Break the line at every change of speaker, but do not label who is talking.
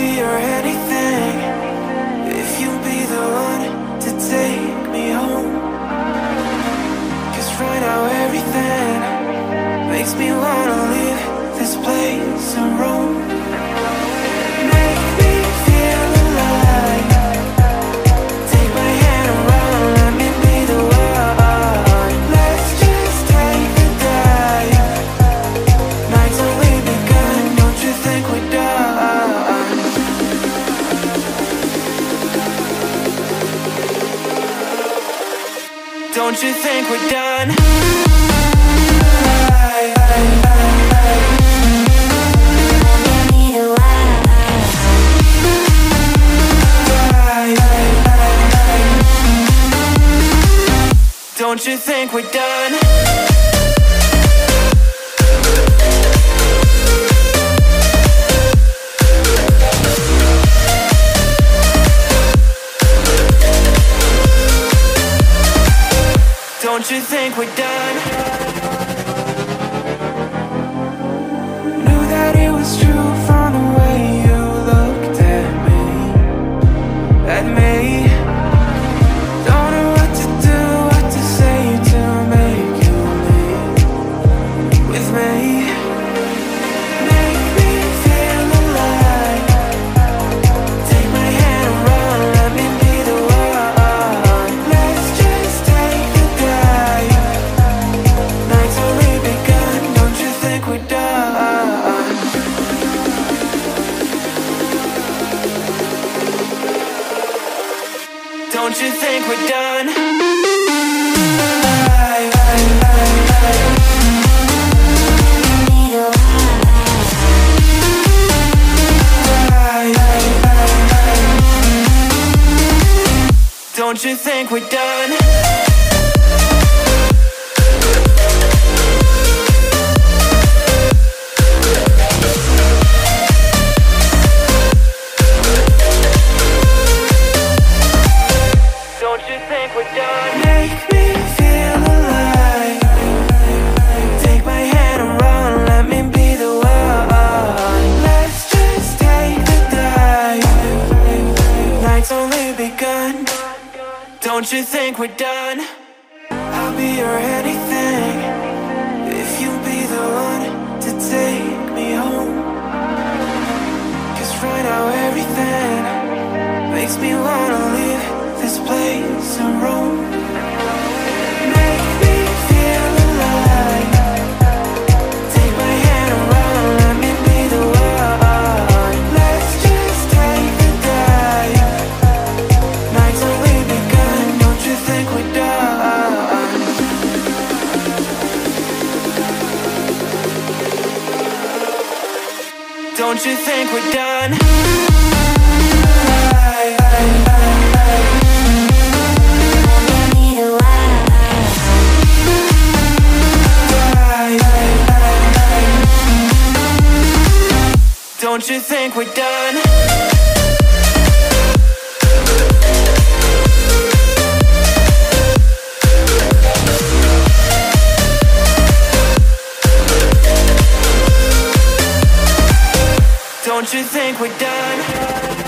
be your anything if you be the one to take me home. 'Cause right now everything makes me wanna leave this place and roam. Make me feel alive. Take my hand around, let me be the one. Let's just take the dive. Night's only begun, don't you think we're done? Don't you think we're done? Don't you think we're done? Don't you think we're done? Knew that it was true from the way you looked at me. At me. Don't know what to do, what to say to make you leave with me. Make me feel alive. Take my hand around, let me be the one. Let's just take the dive. Night's only begun, don't you think we're done? Don't you think we're done? Don't you think we're done? Don't you think we're done? Make me feel alive. Take my hand around, let me be the one. Let's just take the dive. Night's only begun. Don't you think we're done? I'll be your anything if you be the one to take me home. 'Cause right now everything makes me wanna leave this place and roam. Make me feel alive. Take my hand around, let me be the one. Let's just take the dive. Night's only begun, don't you think we're done? Don't you think we're done? Don't you think we're done? Don't you think we're done?